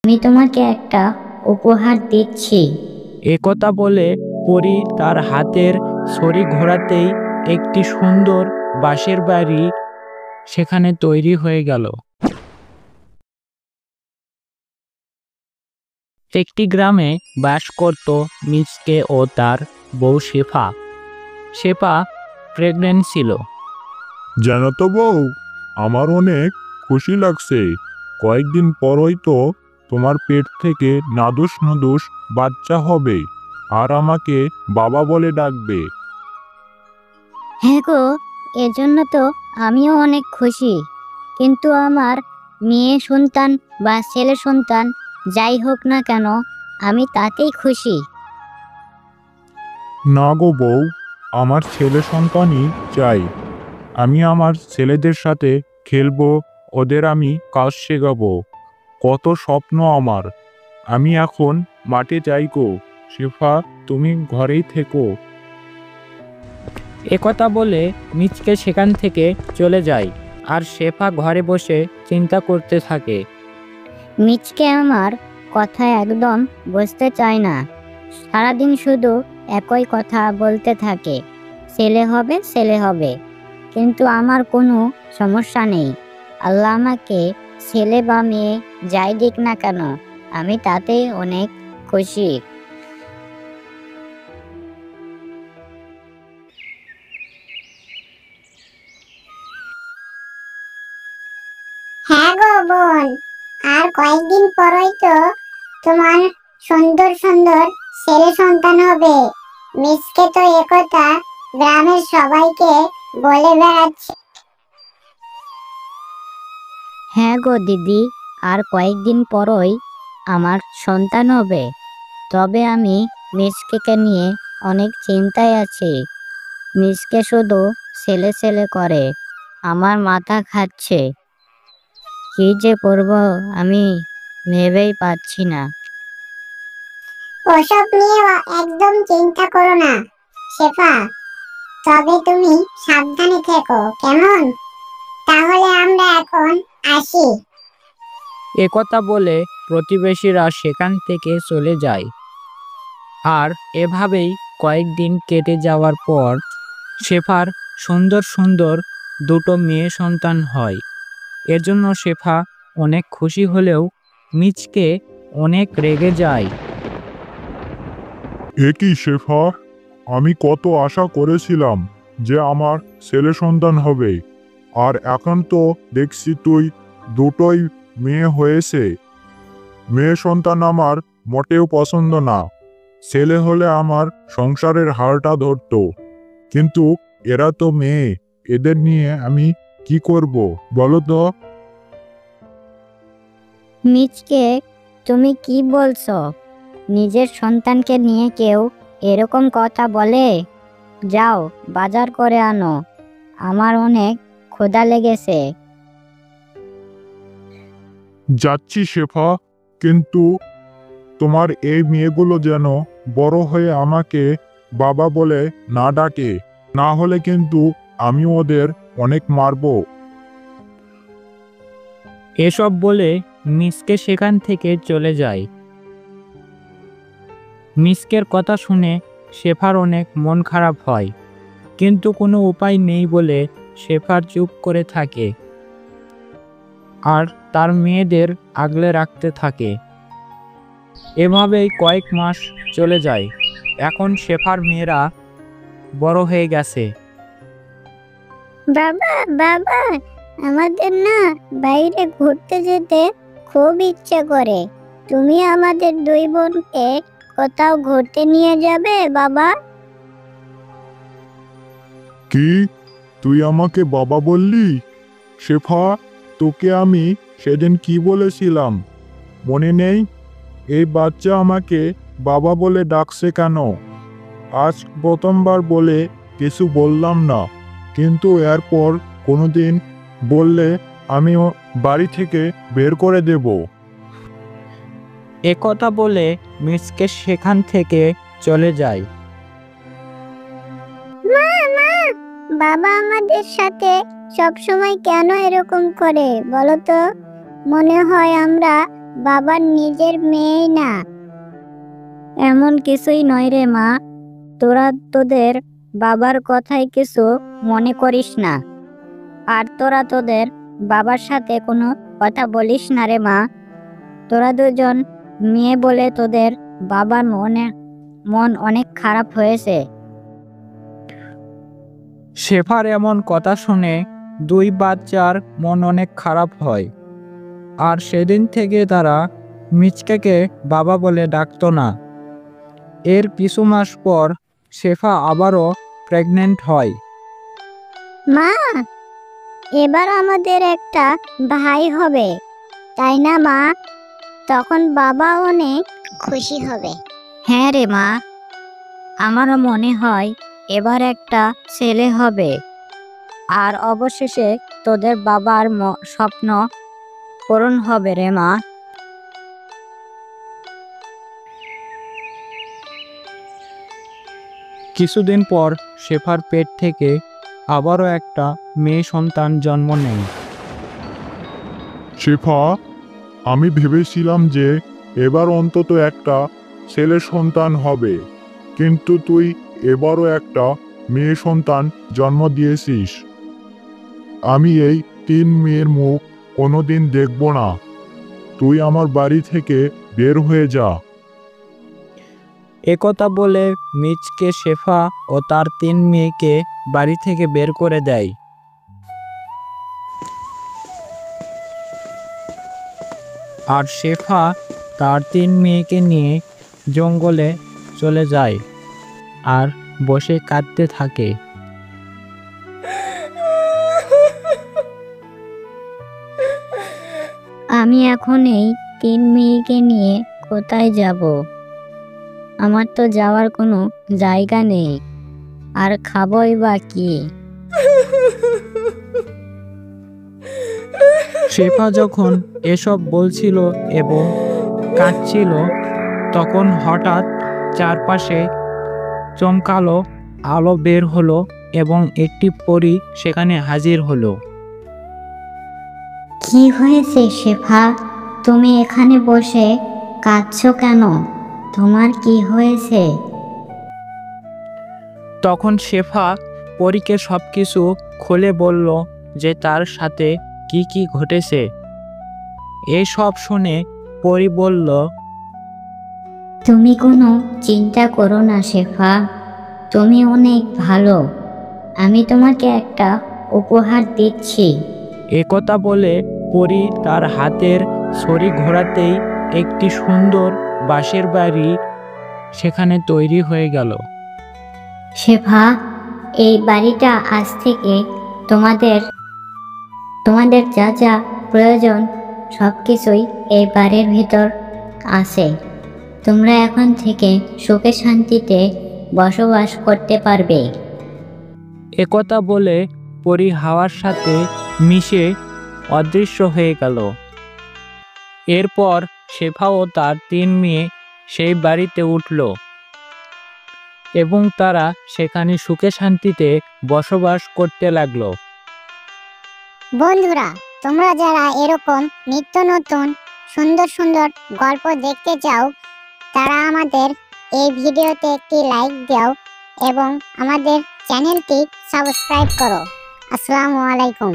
আমি তোমাকে একটা উপহার দিচ্ছি। একথা বলে পরী তার হাতের ছড়ি ঘোরাতেই একটি সুন্দর বাঁশের বাড়ি সেখানে তৈরি হয়ে গেল। একটি গ্রামে বাস করত মিচকে ও তার বউ শেফা। শেফা প্রেগনেন্ট ছিল। জানো তো বউ, আমার অনেক খুশি লাগছে। কয়েকদিন পরই তো তোমার পেট থেকে নাদুস নুদুস বাচ্চা হবে, আর আমাকে বাবা বলে ডাকবে। হ্যাঁ গো, এজন্য তো আমিও অনেক খুশি। কিন্তু আমার মেয়ে সন্তান বা ছেলে সন্তান যাই হোক না কেন, আমি তাতেই খুশি। না গো বউ, আমার ছেলে সন্তানই চাই। আমি আমার ছেলেদের সাথে খেলবো, ওদের আমি কাজ শেখাবো। কত স্বপ্ন আমার। আমি এখন মাঠে যাই গো। শেফা, তুমি ঘরেই থেকো। একথা বলে মিচকে সেখান থেকে চলে যায়, আর শেফা ঘরে বসে চিন্তা করতে থাকে। মিচকে আমার কথা একদম বুঝতে চায় না। সারাদিন শুধু একই কথা বলতে থাকে, ছেলে হবে ছেলে হবে। কিন্তু আমার কোনো সমস্যা নেই। আল্লাহ আমাকে ছেলে বা মেয়ে যাই দিক না কেন, আমি তাতেই অনেক খুশি। হ্যাঁ গো বোন, আর কয়েকদিন পরই তো তোমার সুন্দর সুন্দর ছেলে সন্তান হবে। মিসকে তো একথা গ্রামের সবাইকে বলে বেড়াচ্ছে। হ্যাঁ গো দিদি, আর কয়েকদিন পরই আমার সন্তান হবে। তবে আমি মিসকেকে নিয়ে অনেক চিন্তায় আছি। মিসকে শুধু ছেলে ছেলে করে, আমার মাথা খাচ্ছে। কি যে করব আমি ভেবেই পাচ্ছি না। ওসব নিয়ে একদম চিন্তা করো না শেফা। তবে তুমি সাবধানে থেকো, কেমন? তাহলে আমরা এখন আসি। একথা বলে প্রতিবেশীরা সেখান থেকে চলে যায়। আর এভাবেই কয়েকদিন কেটে যাওয়ার পর শেফার সুন্দর সুন্দর দুটো মেয়ে সন্তান হয়। এজন্য শেফা অনেক খুশি হলেও মিচকে অনেক রেগে যায়। এ কি শেফা, আমি কত আশা করেছিলাম যে আমার ছেলে সন্তান হবে, আর এখন তো দেখছি তুই দুটোই মেয়ে হয়েছে। মেয়ে সন্তান আমার মোটেও পছন্দ না। ছেলে হলে আমার সংসারের হালটা ধরতো, কিন্তু এরা তো মেয়ে। এদের নিয়ে আমি কি করব বলো তো? মিচকে, তুমি কি বলছো? নিজের সন্তানকে নিয়ে কেউ এরকম কথা বলে? যাও, বাজার করে আনো, আমার অনেক ক্ষুধা লেগেছে। যাচ্ছি শেফা, কিন্তু তোমার এই মেয়েগুলো যেন বড় হয়ে আমাকে বাবা বলে না ডাকে, না হলে কিন্তু আমি ওদের অনেক মারবো। এসব বলে মিচকে সেখান থেকে চলে যায়। মিচকের কথা শুনে শেফার অনেক মন খারাপ হয়, কিন্তু কোনো উপায় নেই বলে শেফার চুপ করে থাকে আর তার মেয়েদের আগলে রাখতে থাকে। এভাবেই কয়েক মাস চলে যায়। এখন শেফার মেয়েরা বড় হয়ে গেছে। বাবা বাবা, আমাদের না বাইরে ঘুরতে যেতে খুব ইচ্ছে করে। তুমি আমাদের দুই বোনকে কোথাও ঘুরতে নিয়ে যাবে বাবা? কি, তুই আমাকে বাবা বললি? শেফা, তোকে আমি সেদিন কি বলেছিলাম মনে নেই? এই বাচ্চা আমাকে বাবা বলে ডাকছে কেন? আজ প্রথমবার বলে কিছু বললাম না, কিন্তু এরপর কোনোদিন বললে আমি বাড়ি থেকে বের করে দেব। একথা বলে মিচকে সেখান থেকে চলে যায়। মা মা, বাবা আমাদের সাথে সব সময় কেন এরকম করে বলো তো? মনে হয় আমরা বাবার নিজের মেয়েই না। এমন কিছুই নয় রে মা, তোরা তোদের বাবার কথায় কিছু মনে করিস না। আর তোরা তোদের বাবার সাথে কোনো কথা বলিস না রে মা। তোরা দুজন মেয়ে বলে তোদের বাবার মন অনেক খারাপ হয়েছে। শেফার এমন কথা শুনে দুই বাচ্চার মন অনেক খারাপ হয়। আর সেদিন থেকে তারা মিচকেকে বাবা বলে ডাকতো না। এর কিছু মাস পর শেফা আবারও প্রেগনেন্ট হয়। মা, এবার আমাদের একটা ভাই হবে, তাই না মা? তখন বাবা অনেক খুশি হবে। হ্যাঁ রে মা, আমারও মনে হয় এবার একটা ছেলে হবে। আর অবশেষে তোদের বাবার স্বপ্ন পূরণ হবে রে মা। কিছুদিন পর শেফার পেট থেকে আবারও একটা মেয়ে সন্তান জন্ম নেয়। শেফা, আমি ভেবেছিলাম যে এবার অন্তত একটা ছেলে সন্তান হবে, কিন্তু তুই এবারও একটা মেয়ে সন্তান জন্ম দিয়েছিস। আমি এই 3 মেয়ের মুখ কোনোদিন দেখব না। তুই আমার বাড়ি থেকে বের হয়ে যা। একথা বলে মিচকে শেফা ও তার 3 মেয়েকে বাড়ি থেকে বের করে দেয়। আর শেফা তার 3 মেয়েকে নিয়ে জঙ্গলে চলে যায় আর বসে কাঁদতে থাকে। আমি এখন এই 3 মেয়েকে নিয়ে কোথায় যাব? আমার তো যাওয়ার কোনো জায়গা নেই, আর খাবই বা কি? শেফা যখন এসব বলছিল এবং কাঁদছিল, তখন হঠাৎ চারপাশে চমকালো আলো বের হলো এবং একটি পরী সেখানে হাজির হলো। কি হয়েছে শেফা? তুমি এখানে বসে কাঁদছো কেন? তোমার কি হয়েছে? তখন শেফা পরীকে সবকিছু খুলে বলল যে তার সাথে কি কি ঘটেছে। এসব শুনে পরী বলল, তুমি কোনো চিন্তা করো না শেফা, তুমি অনেক ভালো। আমি তোমাকে একটা উপহার দিচ্ছি। একথা বলে পরী তার হাতের ছড়ি ঘোরাতেই একটি সুন্দর বাঁশের বাড়ি সেখানে তৈরি হয়ে গেল। শেফা, এই বাড়িটা আজ থেকে তোমাদের তোমাদের যা যা প্রয়োজন সব কিছুই এই বাড়ির ভিতর আছে। তোমরা এখন থেকে সুখে শান্তিতে বসবাস করতে পারবে। একথা বলে পরী হাওয়ার সাথে মিশে অদৃশ্য হয়ে গেল। এরপর শেফা ও তার 3 মেয়ে সেই বাড়িতে উঠল এবং তারা সেখানে সুখে শান্তিতে বসবাস করতে লাগলো। বন্ধুরা, তোমরা যারা এরকম নিত্য নতুন সুন্দর সুন্দর গল্প দেখতে চাও, তারা আমাদের এই ভিডিওতে একটি লাইক দাও এবং আমাদের চ্যানেলটি সাবস্ক্রাইব করো। আসসালামু আলাইকুম।